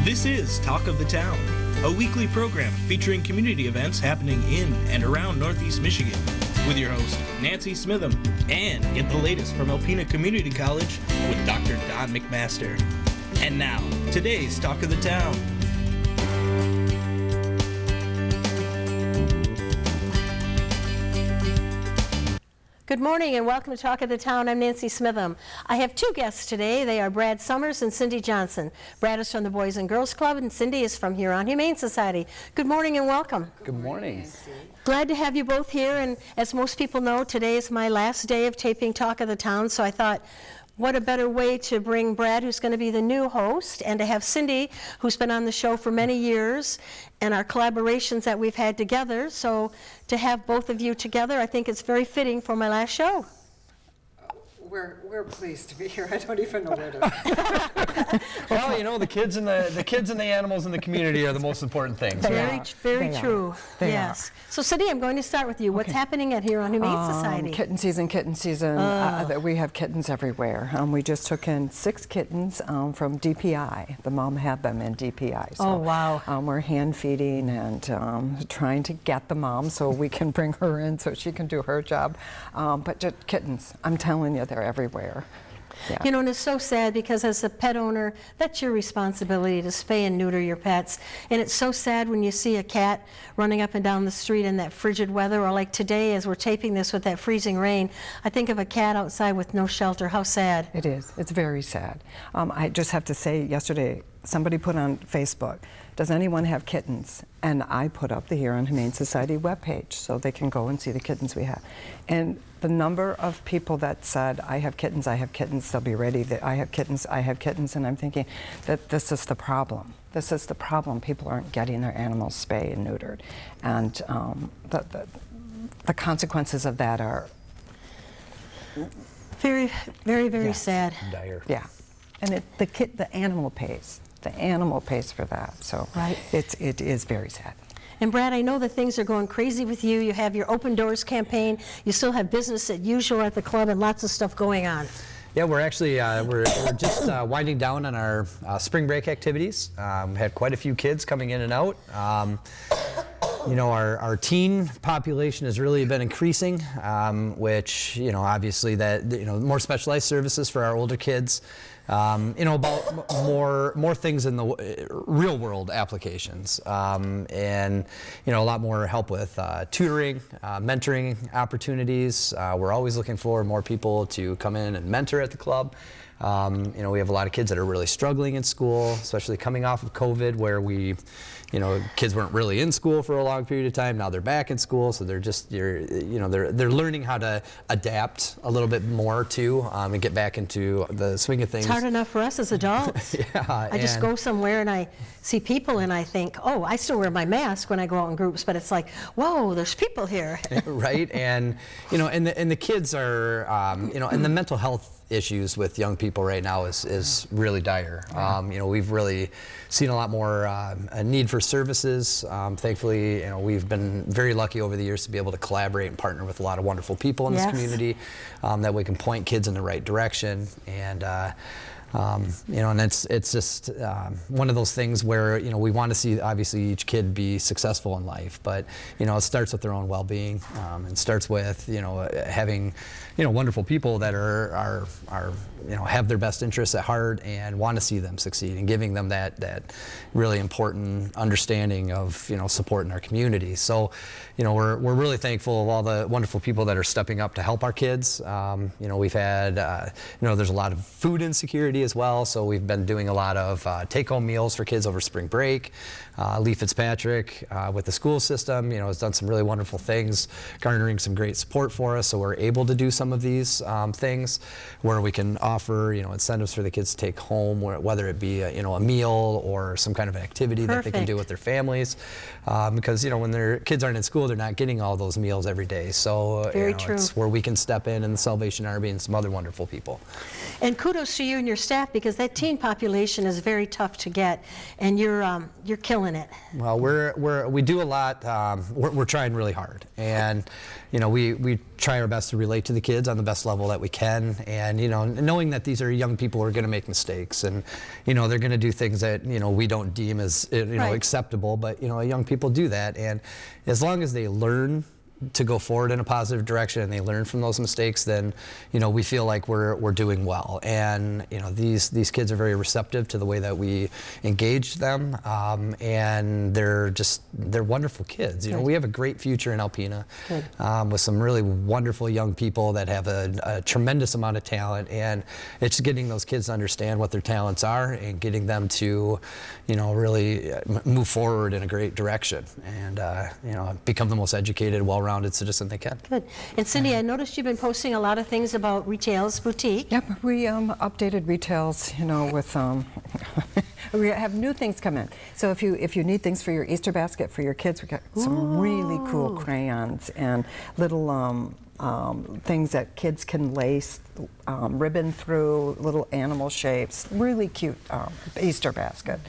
This is Talk of the Town, a weekly program featuring community events happening in and around Northeast Michigan, with your host, Nancy Smitham, and get the latest from Alpena Community College with Dr. Don McMaster. And now, today's Talk of the Town. Good morning and welcome to Talk of the Town. I'm Nancy Smitham. I have two guests today. They are Brad Summers and Cindy Johnson. Brad is from the Boys and Girls Club and Cindy is from Huron Humane Society. Good morning and welcome. Good morning. Glad to have you both here, and as most people know, today is my last day of taping Talk of the Town, so I thought, what a better way to bring Brad, who's going to be the new host, and to have Cindy, who's been on the show for many years, and our collaborations that we've had together. So to have both of you together, I think it's very fitting for my last show. We're pleased to be here. I don't even know where to. Well, you know, the kids and the animals in the community are the most important things. Very true. Yes. So Cindy, I'm going to start with you. What's happening at Huron Humane Society? Kitten season. We have kittens everywhere. We just took in 6 kittens from DPI. The mom had them in DPI. So, oh, wow. We're hand feeding and trying to get the mom so we can bring her in so she can do her job. But just kittens, I'm telling you, they're everywhere. Yeah. You know, and it's so sad because as a pet owner, that's your responsibility to spay and neuter your pets. And it's so sad when you see a cat running up and down the street in that frigid weather, or like today as we're taping this with that freezing rain. I think of a cat outside with no shelter. How sad. It is. It's very sad. I just have to say, yesterday, somebody put on Facebook, does anyone have kittens? And I put up the Huron Humane Society webpage so they can go and see the kittens we have. And the number of people that said, I have kittens, they'll be ready, I have kittens, and I'm thinking that this is the problem. This is the problem. People aren't getting their animals spayed and neutered. And the consequences of that are very, very, very yes, sad. Dire. Yeah. And the animal pays. The animal pays for that. So right. It is very sad. And Brad, I know that things are going crazy with you. You have your Open Doors campaign. You still have business as usual at the club and lots of stuff going on. Yeah, we're actually we're just winding down on our spring break activities. Had quite a few kids coming in and out. You know, our teen population has really been increasing, which, you know, obviously that, you know, more specialized services for our older kids. You know, about more things in the real world applications, and, you know, a lot more help with tutoring, mentoring opportunities. We're always looking for more people to come in and mentor at the club. You know, we have a lot of kids that are really struggling in school, especially coming off of COVID, where you know, kids weren't really in school for a long period of time. Now they're back in school, so they're just, you know, they're learning how to adapt a little bit more too, and get back into the swing of things. It's hard enough for us as adults. Yeah, I just go somewhere and I see people and I think, oh, I still wear my mask when I go out in groups, but it's like, whoa, there's people here. Right, and, you know, and the kids are, you know, and the mental health issues with young people right now is really dire. You know, we've really seen a lot more a need for services. Thankfully, you know, we've been very lucky over the years to be able to collaborate and partner with a lot of wonderful people in this community, that we can point kids in the right direction. And you know, and it's just one of those things where, you know, we want to see obviously each kid be successful in life, but, you know, it starts with their own well-being, and starts with, you know, having, you know, wonderful people that are you know, have their best interests at heart and want to see them succeed, and giving them that really important understanding of, you know, support in our community. So, you know, we're really thankful of all the wonderful people that are stepping up to help our kids. You know, we've had, you know, there's a lot of food insecurity as well, so we've been doing a lot of take-home meals for kids over spring break. Lee Fitzpatrick with the school system, you know, has done some really wonderful things, garnering some great support for us, so we're able to do some of these things where we can offer, you know, incentives for the kids to take home, whether it be you know, a meal or some kind of activity that they can do with their families, because, you know, when their kids aren't in school, they're not getting all those meals every day. So you know, it's where we can step in, and the Salvation Army and some other wonderful people. And kudos to you and your staff, because that teen population is very tough to get, and you're killing it. Well, we do a lot. We're trying really hard, and you know, we try our best to relate to the kids on the best level that we can, and you know, knowing that these are young people who are going to make mistakes, and you know, they're going to do things that, you know, we don't deem as, you know, Right. acceptable, but you know, young people do that, and as long as they learn to go forward in a positive direction and they learn from those mistakes, then you know, we feel like we're doing well. And you know, these kids are very receptive to the way that we engage them, and they're wonderful kids. You know, we have a great future in Alpena, with some really wonderful young people that have a tremendous amount of talent, and it's getting those kids to understand what their talents are and getting them to, you know, really move forward in a great direction, and you know, become the most educated, well-rounded citizen they can. Good. And Cindy, I noticed you've been posting a lot of things about Retails Boutique. Yep, we updated Retails, you know, with we have new things come in. So if you need things for your Easter basket for your kids, we got some really cool crayons and little things that kids can lace ribbon through, little animal shapes, really cute Easter basket.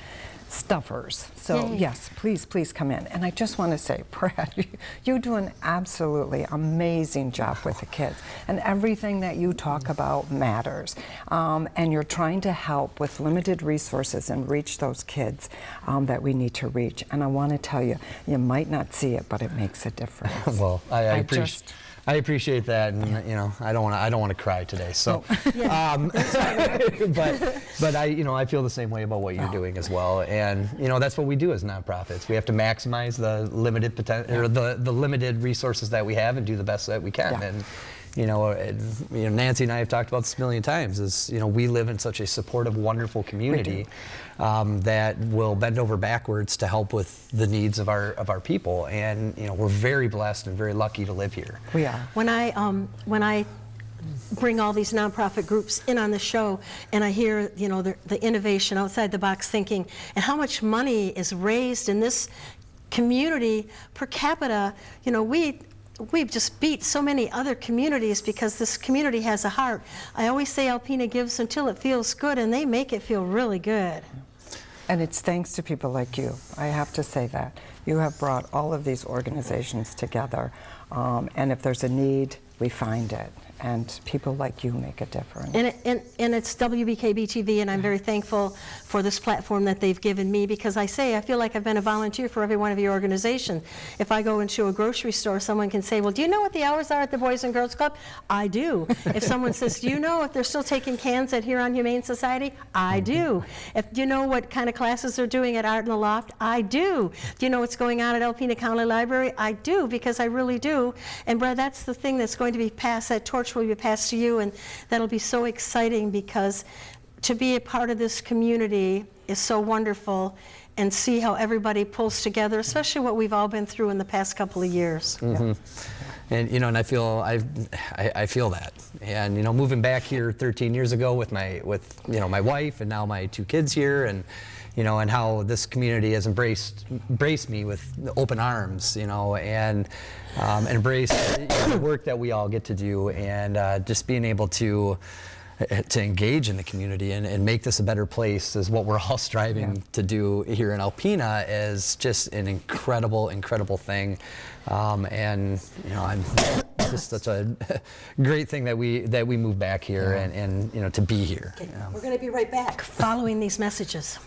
Stuffers. So Yay. yes, please come in. And I just want to say, Brad, you do an absolutely amazing job with the kids, and everything that you talk about matters. And you're trying to help with limited resources and reach those kids that we need to reach. And I want to tell you, you might not see it, but it makes a difference. Well, I appreciate that, and you know, I don't want to cry today. So, but I feel the same way about what you're doing as well, and you know, that's what we do as nonprofits. We have to maximize the limited potential, or the limited resources that we have, and do the best that we can. Yeah. And you know, Nancy and I have talked about this a million times. Is, you know, we live in such a supportive, wonderful community that will bend over backwards to help with the needs of our people, and you know, we're very blessed and very lucky to live here. We are. When I bring all these nonprofit groups in on the show, and I hear, you know, the innovation, outside the box thinking, and how much money is raised in this community per capita, you know, we've just beat so many other communities because this community has a heart. I always say Alpena gives until it feels good, and they make it feel really good. And it's thanks to people like you. I have to say that. You have brought all of these organizations together, and if there's a need, we find it. And people like you make a difference. And it's WBKB TV, and I'm very thankful for this platform that they've given me, because I feel like I've been a volunteer for every one of your organizations. If I go into a grocery store, someone can say, well, do you know what the hours are at the Boys and Girls Club? I do. If someone says, do you know if they're still taking cans at Huron Humane Society? I do. Do you know what kind of classes they're doing at Art in the Loft? I do. Do you know what's going on at Alpena County Library? I do, because I really do. And Brad, that's the thing that's going to be passed, that torch will be passed to you, and that'll be so exciting, because to be a part of this community is so wonderful, and see how everybody pulls together, especially what we've all been through in the past couple of years. Mm-hmm. And you know, and I feel that, and you know, moving back here 13 years ago with my wife, and now my 2 kids here, and you know, and how this community has embraced me with open arms, you know, and embrace the work that we all get to do, and just being able to engage in the community and make this a better place is what we're all striving to do here in Alpena, is just an incredible thing. And you know, I'm just such a great thing that we moved back here, and you know, to be here. Okay. We're going to be right back following these messages.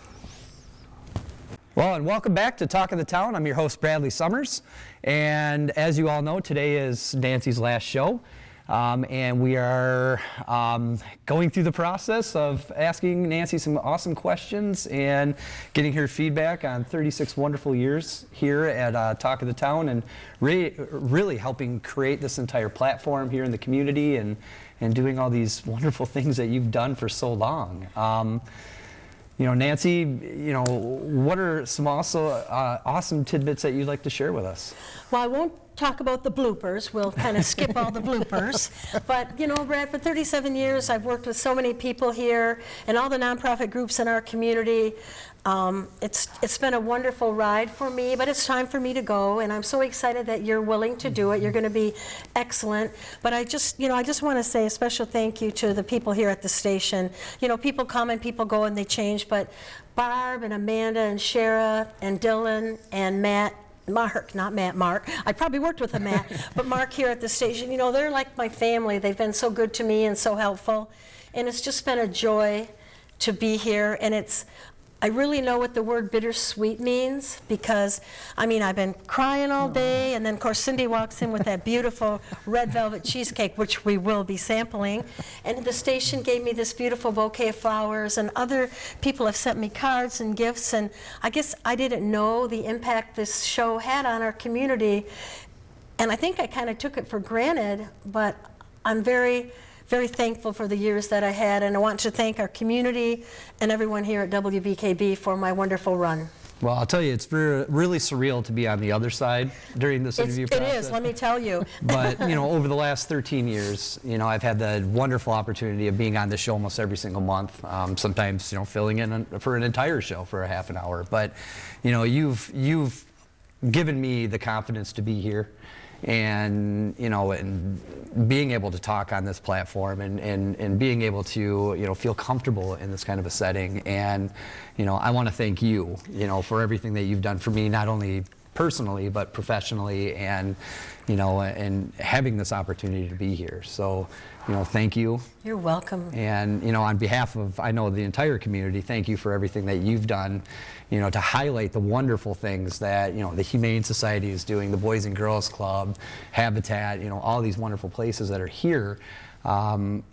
Well, and welcome back to Talk of the Town. I'm your host, Bradley Summers, and as you all know, today is Nancy's last show, and we are going through the process of asking Nancy some awesome questions and getting her feedback on 36 wonderful years here at Talk of the Town, and really helping create this entire platform here in the community, and doing all these wonderful things that you've done for so long. You know, Nancy, you know, what are some also awesome tidbits that you'd like to share with us? Well, I won't talk about the bloopers. We'll kind of skip all the bloopers. But, you know, Brad, for 37 years, I've worked with so many people here and all the nonprofit groups in our community. It's been a wonderful ride for me, but it's time for me to go, and I'm so excited that you're willing to do it. You're going to be excellent. But I just want to say a special thank you to the people here at the station. You know, people come and people go and they change, but Barb and Amanda and Shara and Dylan and Mark. I probably worked with a Matt, but Mark here at the station, you know, they're like my family. They've been so good to me and so helpful. And it's just been a joy to be here. And I really know what the word bittersweet means, because, I mean, I've been crying all day, and then, of course, Cindy walks in with that beautiful red velvet cheesecake, which we will be sampling, and the station gave me this beautiful bouquet of flowers, and other people have sent me cards and gifts, and I guess I didn't know the impact this show had on our community, and I think I kind of took it for granted, but I'm very thankful for the years that I had, and I want to thank our community and everyone here at WBKB for my wonderful run. Well, I'll tell you, it's really surreal to be on the other side during this interview process. It is, let me tell you. But, you know, over the last 13 years, you know, I've had the wonderful opportunity of being on this show almost every single month, sometimes, you know, filling in for an entire show for a half an hour. But, you know, you've given me the confidence to be here. And, you know, and being able to talk on this platform and being able to, you know, feel comfortable in this kind of a setting. And, you know, I want to thank you, you know, for everything that you've done for me, not only personally, but professionally, and, you know, and having this opportunity to be here. So, you know, thank you. You're welcome. And, you know, on behalf of, I know, the entire community, thank you for everything that you've done, you know, to highlight the wonderful things that, you know, the Humane Society is doing, the Boys and Girls Club, Habitat, you know, all these wonderful places that are here.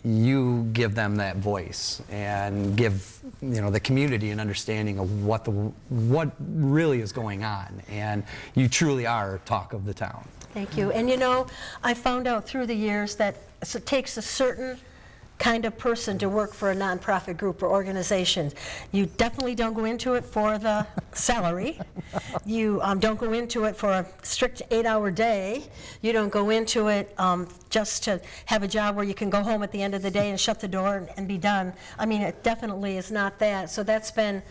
You give them that voice and give, you know, the community an understanding of what really is going on, and you truly are talk of the town. Thank you. And you know, I found out through the years that it takes a certain kind of person to work for a nonprofit group or organization. You definitely don't go into it for the salary. You don't go into it for a strict 8-hour day. You don't go into it just to have a job where you can go home at the end of the day and shut the door and be done. I mean, it definitely is not that. So that's been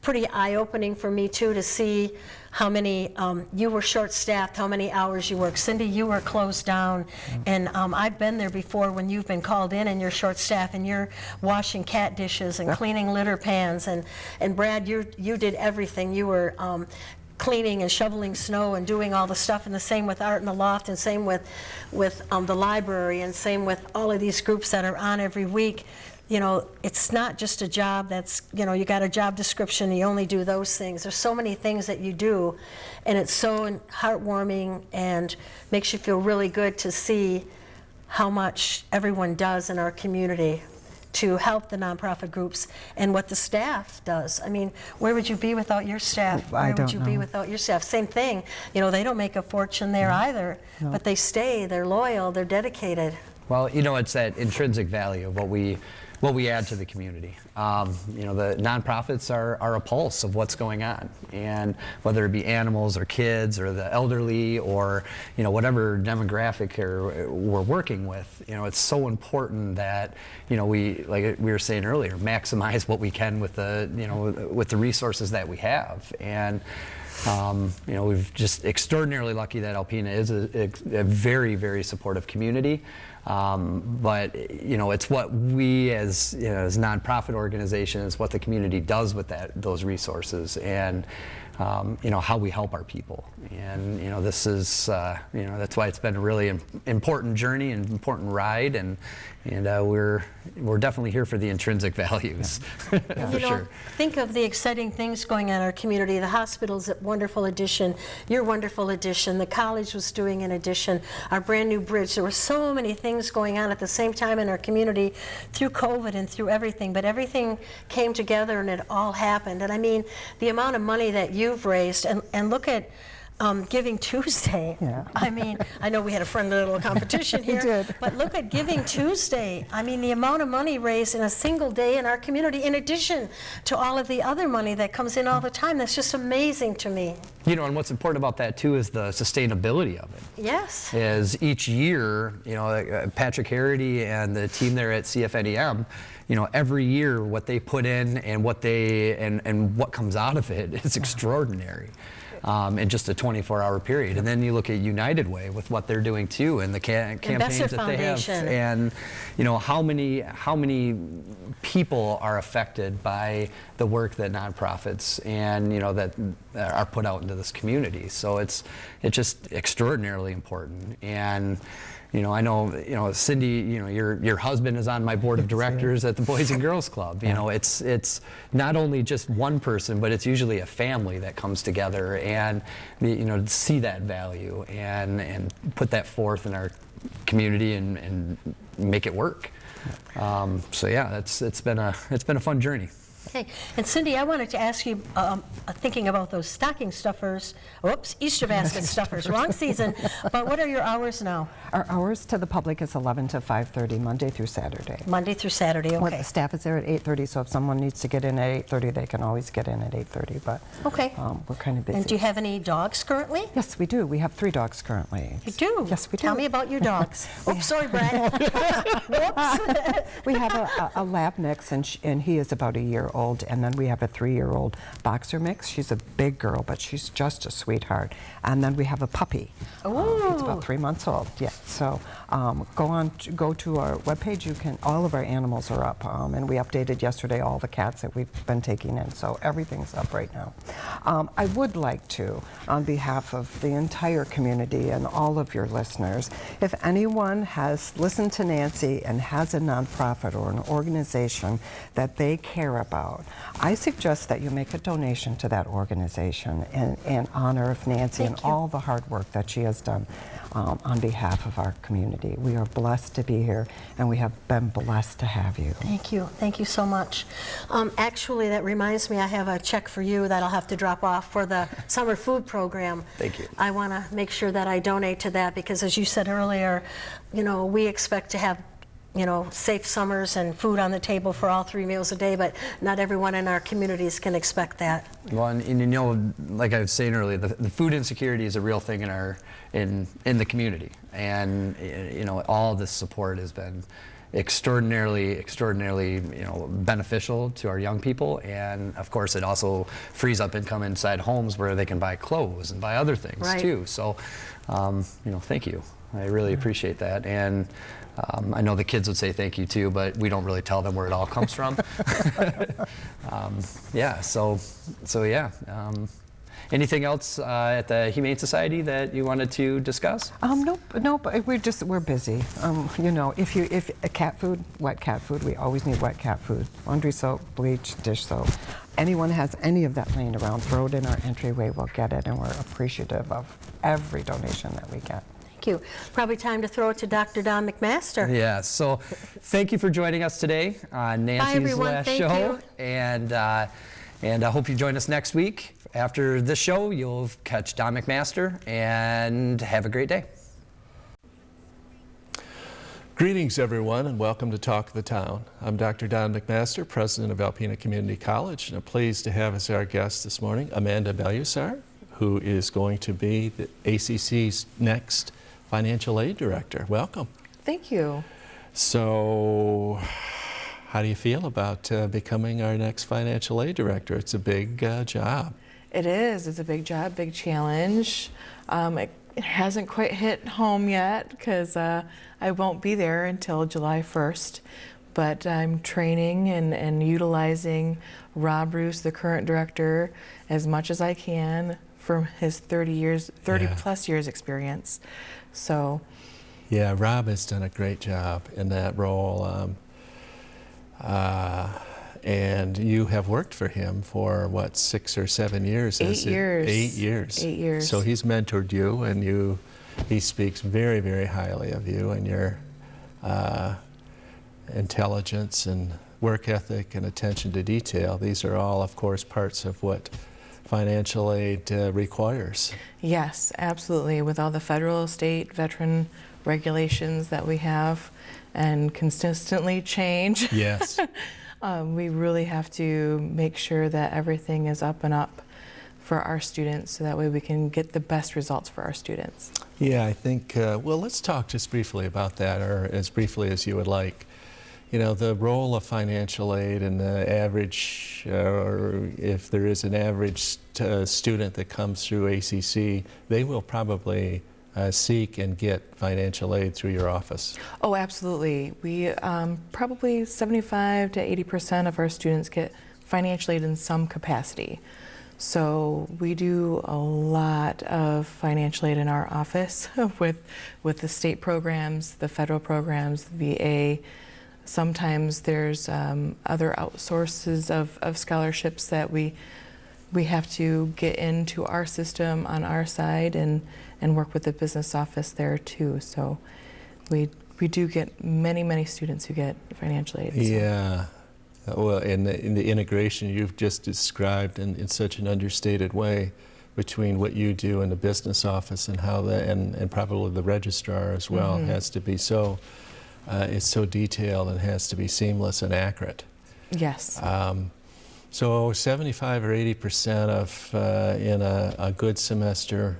pretty eye-opening for me too, to see how many, you were short-staffed, how many hours you work. Cindy, you were closed down, and I've been there before when you've been called in and you're short-staffed and you're washing cat dishes and cleaning litter pans, and Brad, you did everything. You were cleaning and shoveling snow and doing all the stuff, and the same with Art in the Loft, and same with the library, and same with all of these groups that are on every week. You know, it's not just a job that's, you know, you got a job description, you only do those things. There's so many things that you do, and it's so heartwarming and makes you feel really good to see how much everyone does in our community to help the nonprofit groups and what the staff does. I mean, where would you be without your staff? Where would you be without your staff? Same thing. You know, they don't make a fortune there either, but they stay, they're loyal, they're dedicated. Well, you know, it's that intrinsic value of what we add to the community. You know, the nonprofits are a pulse of what's going on, and whether it be animals or kids or the elderly or, you know, whatever demographic we're working with, you know, it's so important that, you know, we, like we were saying earlier, maximize what we can with the, you know, with the resources that we have. And you know, we've just extraordinarily lucky that Alpena is a very, very supportive community. But, you know, it's what we as, you know, as nonprofit organizations, what the community does with those resources, and, you know, how we help our people. And, you know, this is, you know, that's why it's been a really important journey and important ride, and we're definitely here for the intrinsic values, for sure. Think of the exciting things going on in our community. The hospital's a wonderful addition, your wonderful addition, the college was doing an addition, our brand new bridge. There were so many things going on at the same time in our community through COVID and through everything, but everything came together and it all happened. And I mean, the amount of money that you've raised, and look at Giving Tuesday. Yeah. I mean, I know we had a friendly little competition here. did. But look at Giving Tuesday. I mean, the amount of money raised in a single day in our community, in addition to all of the other money that comes in all the time. That's just amazing to me. You know, and what's important about that too is the sustainability of it. Yes. Is each year, you know, Patrick Harity and the team there at CFNEM, you know, every year what they put in and what they and what comes out of it is extraordinary. In just a 24-hour period. And then you look at United Way with what they're doing too, and the campaigns that they have, and you know how many people are affected by the work that nonprofits and you know that are put out into this community. So it's just extraordinarily important. And you know, I know, you know, Cindy, you know, your husband is on my board of directors at the Boys and Girls Club. You know, it's not only just one person, but it's usually a family that comes together and, you know, see that value and put that forth in our community and make it work. So yeah, it's been a fun journey. Okay, and Cindy, I wanted to ask you, thinking about those stocking stuffers, whoops, Easter basket stuffers, wrong season, but what are your hours now? Our hours to the public is 11 to 5:30, Monday through Saturday. Monday through Saturday, When okay. the staff is there at 8:30, so if someone needs to get in at 8:30, they can always get in at 8:30, but Okay. We're kind of busy. And do you have any dogs currently? Yes, we do. We have 3 dogs currently. You do? Yes, we do. Tell me about your dogs. Oops, sorry, Brad. Whoops. We have a lab mix, and he is about a year old, and then we have a 3-year-old boxer mix. She's a big girl, but she's just a sweetheart. And then we have a puppy. It's about 3 months old. Yeah. So go to our webpage. All of our animals are up, and we updated yesterday all the cats that we've been taking in. So everything's up right now. I would like to, on behalf of the entire community and all of your listeners, if anyone has listened to Nancy and has a nonprofit or an organization that they care about, I suggest that you make a donation to that organization in honor of Nancy and all the hard work that she has done on behalf of our community. We are blessed to be here, and we have been blessed to have you. Thank you. Thank you so much. Actually, that reminds me, I have a check for you that I'll have to drop off for the summer food program. Thank you. I want to make sure that I donate to that because, as you said earlier, you know, we expect to have, you know, safe summers and food on the table for all 3 meals a day, but not everyone in our communities can expect that. Well, and you know, like I was saying earlier, the food insecurity is a real thing in the community, and you know, all this support has been extraordinarily, you know, beneficial to our young people, and of course, it also frees up income inside homes where they can buy clothes and buy other things too. So, you know, thank you. I really appreciate that, and I know the kids would say thank you too, but we don't really tell them where it all comes from. Yeah, so yeah. Anything else at the Humane Society that you wanted to discuss? Nope. We're busy. You know, if cat food, wet cat food, we always need wet cat food. Laundry soap, bleach, dish soap. Anyone has any of that laying around, throw it in our entryway. We'll get it, and we're appreciative of every donation that we get. Thank you. Probably time to throw it to Dr. Don McMaster. Yeah, so thank you for joining us today on Nancy's everyone. last Thank show. you. And I hope you join us next week. After this show, you'll catch Don McMaster, and have a great day. Greetings, everyone, and welcome to Talk of the Town. I'm Dr. Don McMaster, president of Alpena Community College, and I'm pleased to have as our guest this morning Amanda Belusar, who is going to be the ACC's next financial aid director. Welcome. Thank you. So, how do you feel about becoming our next financial aid director? It's a big job. It is. It's a big job, big challenge. It hasn't quite hit home yet because I won't be there until July 1st. But I'm training and utilizing Rob Roos, the current director, as much as I can from his 30 plus years experience. So. Yeah, Rob has done a great job in that role. And you have worked for him for, what, 6 or 7 years? 8 years. 8 years. 8 years. So he's mentored you, and he speaks very, very highly of you and your intelligence and work ethic and attention to detail. These are all, of course, parts of what financial aid requires. Yes, absolutely. With all the federal, state, veteran regulations that we have and consistently change, Yes. we really have to make sure that everything is up and up for our students so that way we can get the best results for our students. Yeah, I think, well, let's talk just briefly about that, or as briefly as you would like. You know, the role of financial aid and the average, or if there is an average student that comes through ACC, they will probably seek and get financial aid through your office. Oh, absolutely. We probably 75 to 80% of our students get financial aid in some capacity. So we do a lot of financial aid in our office with the state programs, the federal programs, the VA. Sometimes there's other outsources of scholarships that we have to get into our system on our side and work with the business office there too. So we do get many students who get financial aid. So. Yeah. Well, in the integration you've just described in such an understated way between what you do in the business office and how and probably the registrar as well has to be so it's so detailed and has to be seamless and accurate. Yes. So 75 or 80% of in a good semester,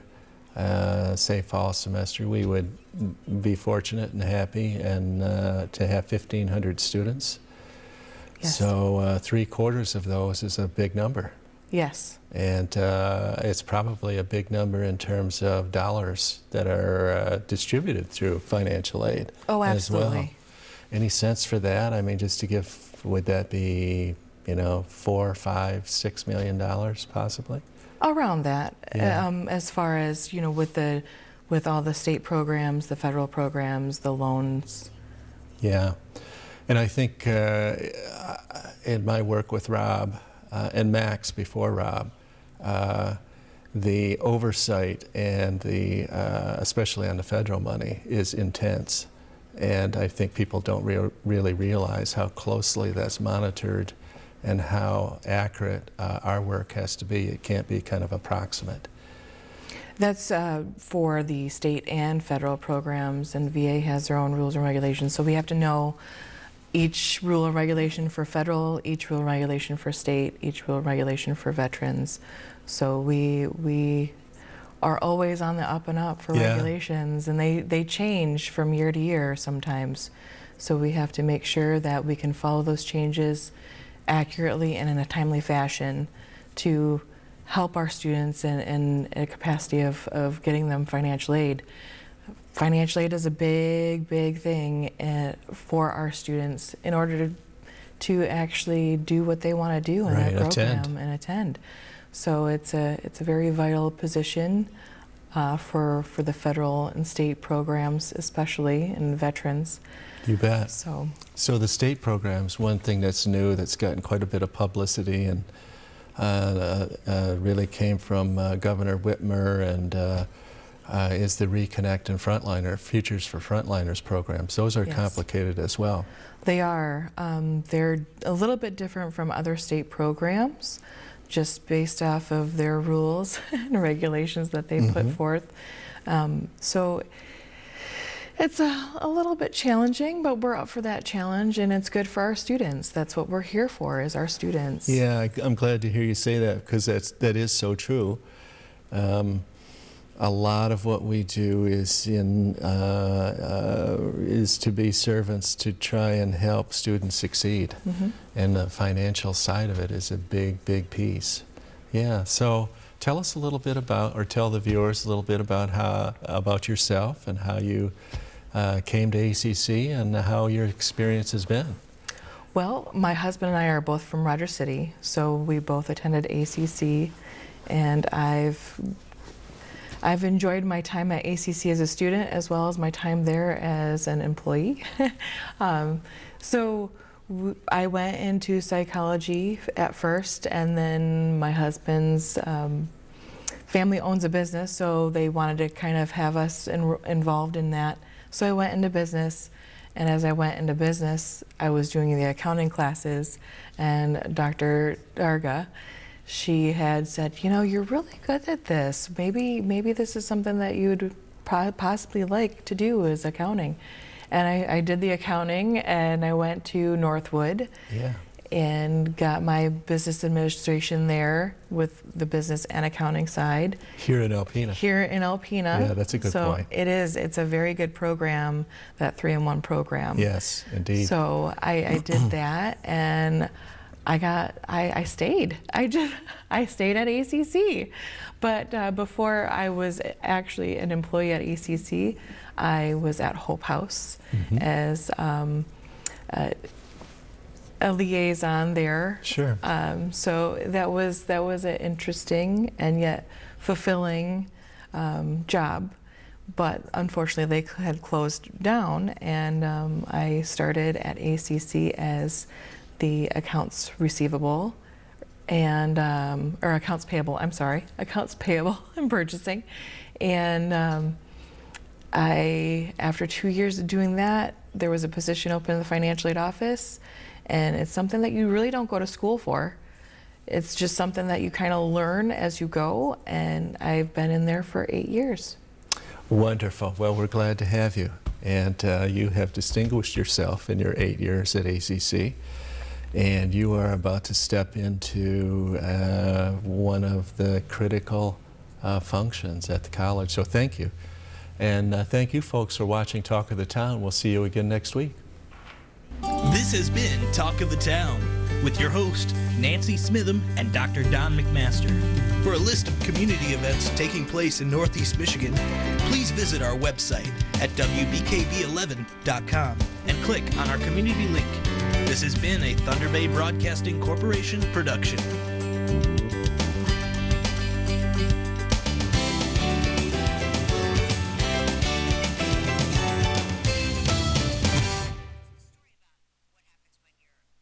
say fall semester, we would be fortunate and happy and to have 1,500 students. Yes. So 3/4 of those is a big number. Yes. And it's probably a big number in terms of dollars that are distributed through financial aid. Oh, As absolutely. well. Any sense for that? I mean, just to give, would that be, you know, $4, $5, $6 million possibly? Around that, Yeah. as far as, you know, with all the state programs, the federal programs, the loans. Yeah. And I think in my work with Rob and Max before Rob, the oversight and the especially on the federal money is intense. And I think people don't really realize how closely that's monitored and how accurate our work has to be. It can't be kind of approximate. That's for the state and federal programs, and VA has their own rules and regulations. So we have to know each rule and regulation for federal, each rule and regulation for state, each rule and regulation for veterans. So we are always on the up and up for regulations, and they change from year to year sometimes. So we have to make sure that we can follow those changes accurately and in a timely fashion to help our students in a capacity of getting them financial aid. Financial aid is a big thing for our students in order to actually do what they want to do in that program and attend. So it's a very vital position for the federal and state programs, especially, and veterans. You bet. So the state programs, one thing that's new that's gotten quite a bit of publicity and really came from Governor Whitmer and is the Reconnect and Frontliner, Futures for Frontliners programs. Those are complicated as well. they are. They're a little bit different from other state programs, just based off of their rules and regulations that they put forth. So it's a little bit challenging, but we're up for that challenge, and it's good for our students. That's what we're here for, is our students. Yeah, I'm glad to hear you say that, because that is so true. A lot of what we do is to be servants to try and help students succeed, and the financial side of it is a big piece. Yeah. So tell us a little bit about, or tell the viewers a little bit about yourself and how you came to ACC and how your experience has been. Well, my husband and I are both from Rogers City, so we both attended ACC, and I've enjoyed my time at ACC as a student as well as my time there as an employee. So I went into psychology at first, and then my husband's family owns a business, so they wanted to kind of have us involved in that. So I went into business, and as I went into business, I was doing the accounting classes, and Dr. Darga, she had said, you know, you're really good at this. Maybe this is something that you'd possibly like to do, is accounting. And I did the accounting, and I went to Northwood. Yeah. And got my business administration there with the business and accounting side. Here in Alpena. Here in Alpena. Yeah, that's a good point. So it is. It's a very good program, that 3-in-1 program. Yes, indeed. So I did that, and I stayed. I stayed at ACC. But before I was actually an employee at ACC, I was at Hope House as a liaison there. Sure. So that was an interesting and yet fulfilling job, but unfortunately they had closed down, and I started at ACC as the accounts receivable and or accounts payable. I'm sorry, accounts payable and purchasing, and after 2 years of doing that, there was a position open in the financial aid office. And it's something that you really don't go to school for. It's just something that you kind of learn as you go, and I've been in there for 8 years. Wonderful. Well, we're glad to have you. And you have distinguished yourself in your 8 years at ACC. And you are about to step into one of the critical functions at the college. So thank you. And thank you folks for watching Talk of the Town. We'll see you again next week. This has been Talk of the Town with your host, Nancy Smitham and Dr. Don McMaster. For a list of community events taking place in Northeast Michigan, please visit our website at wbkb11.com and click on our community link. This has been a Thunder Bay Broadcasting Corporation production.